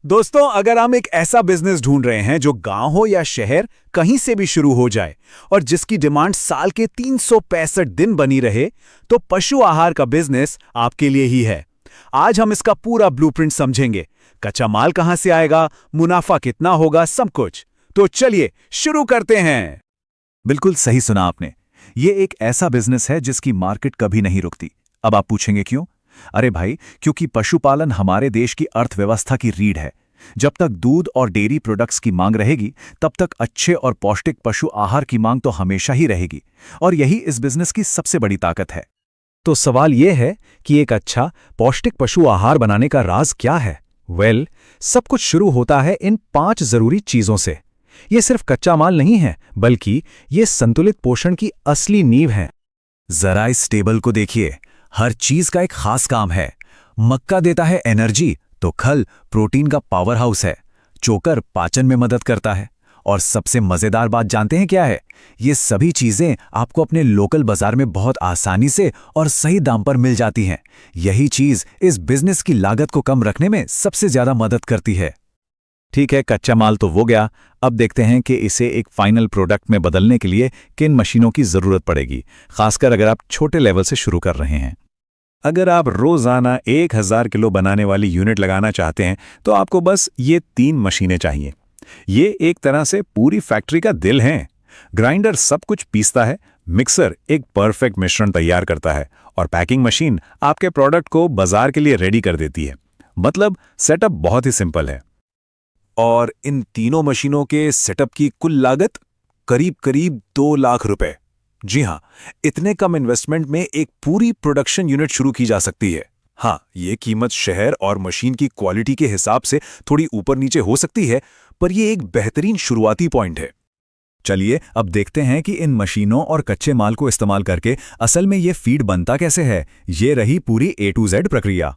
दोस्तों, अगर हम एक ऐसा बिजनेस ढूंढ रहे हैं जो गांव हो या शहर, कहीं से भी शुरू हो जाए और जिसकी डिमांड साल के 365 दिन बनी रहे, तो पशु आहार का बिजनेस आपके लिए ही है। आज हम इसका पूरा ब्लूप्रिंट समझेंगे। कच्चा माल कहां से आएगा, मुनाफा कितना होगा, सब कुछ। तो चलिए शुरू करते हैं। बिल्कुल सही सुना आपने। ये एक ऐसा बिजनेस है जिसकी मार्केट कभी नहीं रुकती। अब आप पूछेंगे क्यों? अरे भाई, क्योंकि पशुपालन हमारे देश की अर्थव्यवस्था की रीढ़ है। जब तक दूध और डेयरी प्रोडक्ट्स की मांग रहेगी, तब तक अच्छे और पौष्टिक पशु आहार की मांग तो हमेशा ही रहेगी। और यही इस बिजनेस की सबसे बड़ी ताकत है। तो सवाल यह है कि एक अच्छा पौष्टिक पशु आहार बनाने का राज क्या है? सब कुछ शुरू होता है इन 5 जरूरी चीजों से। ये सिर्फ कच्चा माल नहीं है, बल्कि ये संतुलित पोषण की असली नींव है। जरा इस टेबल को देखिए, हर चीज का एक खास काम है। मक्का देता है एनर्जी, तो खल प्रोटीन का पावर हाउस है। चोकर पाचन में मदद करता है। और सबसे मजेदार बात जानते हैं क्या है? ये सभी चीजें आपको अपने लोकल बाजार में बहुत आसानी से और सही दाम पर मिल जाती हैं। यही चीज इस बिजनेस की लागत को कम रखने में सबसे ज्यादा मदद करती है। ठीक है, कच्चा माल तो हो गया। अब देखते हैं कि इसे एक फाइनल प्रोडक्ट में बदलने के लिए किन मशीनों की जरूरत पड़ेगी, खासकर अगर आप छोटे लेवल से शुरू कर रहे हैं। अगर आप रोजाना 1000 किलो बनाने वाली यूनिट लगाना चाहते हैं, तो आपको बस ये 3 मशीनें चाहिए। ये एक तरह से पूरी फैक्ट्री का दिल हैं। ग्राइंडर सब कुछ पीसता है, मिक्सर एक परफेक्ट मिश्रण तैयार करता है, और पैकिंग मशीन आपके प्रोडक्ट को बाजार के लिए रेडी कर देती है। मतलब सेटअप बहुत ही सिंपल है। और इन तीनों मशीनों के सेटअप की कुल लागत करीब 2 लाख रुपए। जी हां, इतने कम इन्वेस्टमेंट में एक पूरी प्रोडक्शन यूनिट शुरू की जा सकती है। हाँ, ये कीमत शहर और मशीन की क्वालिटी के हिसाब से थोड़ी ऊपर नीचे हो सकती है, पर यह एक बेहतरीन शुरुआती पॉइंट है। चलिए अब देखते हैं कि इन मशीनों और कच्चे माल को इस्तेमाल करके असल में ये फीड बनता कैसे है। ये रही पूरी A to Z प्रक्रिया।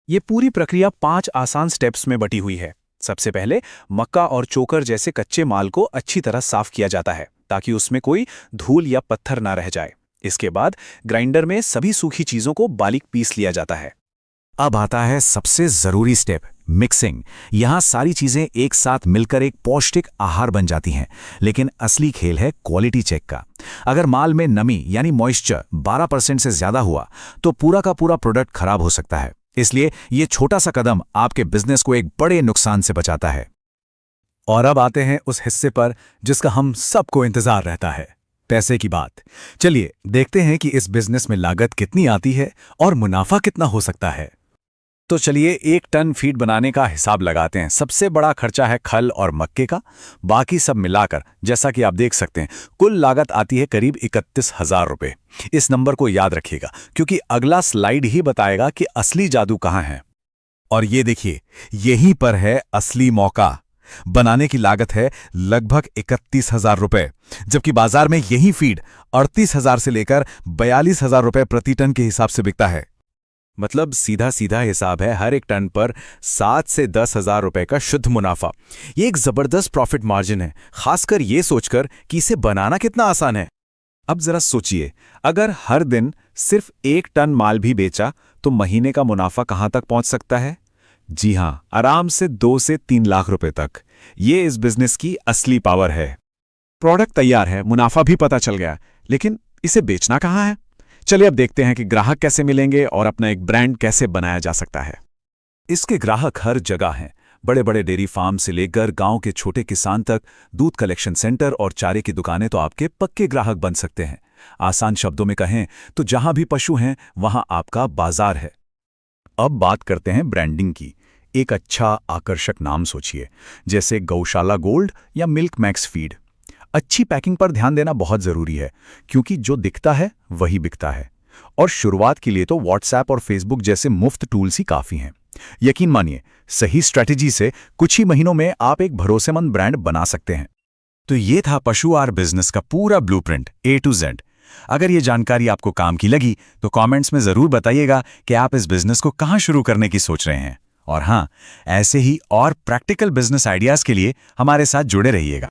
ये पूरी प्रक्रिया 5 आसान स्टेप्स में बटी हुई है। सबसे पहले मक्का और चोकर जैसे कच्चे माल को अच्छी तरह साफ किया जाता है, ताकि उसमें कोई धूल या पत्थर ना रह जाए। इसके बाद ग्राइंडर में सभी सूखी चीजों को बारीक पीस लिया जाता है। अब आता है सबसे जरूरी स्टेप, मिक्सिंग। यहाँ सारी चीजें एक साथ मिलकर एक पौष्टिक आहार बन जाती हैं। लेकिन असली खेल है क्वालिटी चेक का। अगर माल में नमी यानी मॉइस्चर 12% से ज्यादा हुआ, तो पूरा का पूरा प्रोडक्ट खराब हो सकता है। इसलिए ये छोटा सा कदम आपके बिजनेस को एक बड़े नुकसान से बचाता है। और अब आते हैं उस हिस्से पर जिसका हम सबको इंतजार रहता है, पैसे की बात। चलिए देखते हैं कि इस बिजनेस में लागत कितनी आती है और मुनाफा कितना हो सकता है। तो चलिए 1 टन फीड बनाने का हिसाब लगाते हैं। सबसे बड़ा खर्चा है खल और मक्के का। बाकी सब मिलाकर, जैसा कि आप देख सकते हैं, कुल लागत आती है करीब 31,000 रुपए। इस नंबर को याद रखिएगा, क्योंकि अगला स्लाइड ही बताएगा कि असली जादू कहां है। और ये देखिए, यहीं पर है असली मौका। बनाने की लागत है लगभग 31,000 रुपए, जबकि बाजार में यही फीड 38,000 से लेकर 42,000 रुपए प्रति टन के हिसाब से बिकता है। मतलब सीधा सीधा हिसाब है, हर एक टन पर 7 से 10,000 रुपए का शुद्ध मुनाफा। ये एक जबरदस्त प्रॉफिट मार्जिन है, खासकर ये सोचकर कि इसे बनाना कितना आसान है। अब जरा सोचिए, अगर हर दिन सिर्फ 1 टन माल भी बेचा, तो महीने का मुनाफा कहां तक पहुंच सकता है? जी हां, आराम से 2 से 3 लाख रुपए तक। ये इस बिजनेस की असली पावर है। प्रोडक्ट तैयार है, मुनाफा भी पता चल गया, लेकिन इसे बेचना कहां है? चलिए अब देखते हैं कि ग्राहक कैसे मिलेंगे और अपना एक ब्रांड कैसे बनाया जा सकता है। इसके ग्राहक हर जगह हैं। बड़े बड़े डेयरी फार्म से लेकर गांव के छोटे किसान तक, दूध कलेक्शन सेंटर और चारे की दुकानें तो आपके पक्के ग्राहक बन सकते हैं। आसान शब्दों में कहें तो जहां भी पशु हैं, वहां आपका बाजार है। अब बात करते हैं ब्रांडिंग की। एक अच्छा आकर्षक नाम सोचिए, जैसे गौशाला गोल्ड या मिल्क मैक्स फीड। अच्छी पैकिंग पर ध्यान देना बहुत जरूरी है, क्योंकि जो दिखता है वही बिकता है। और शुरुआत के लिए तो व्हाट्सएप और फेसबुक जैसे मुफ्त टूल्स ही काफी हैं। यकीन मानिए, सही स्ट्रैटेजी से कुछ ही महीनों में आप एक भरोसेमंद ब्रांड बना सकते हैं। तो ये था पशु आहार बिजनेस का पूरा ब्लूप्रिंट A to Z। अगर ये जानकारी आपको काम की लगी, तो कमेंट्स में जरूर बताइएगा कि आप इस बिजनेस को कहां शुरू करने की सोच रहे हैं। और हां, ऐसे ही और प्रैक्टिकल बिजनेस आइडियाज के लिए हमारे साथ जुड़े रहिएगा।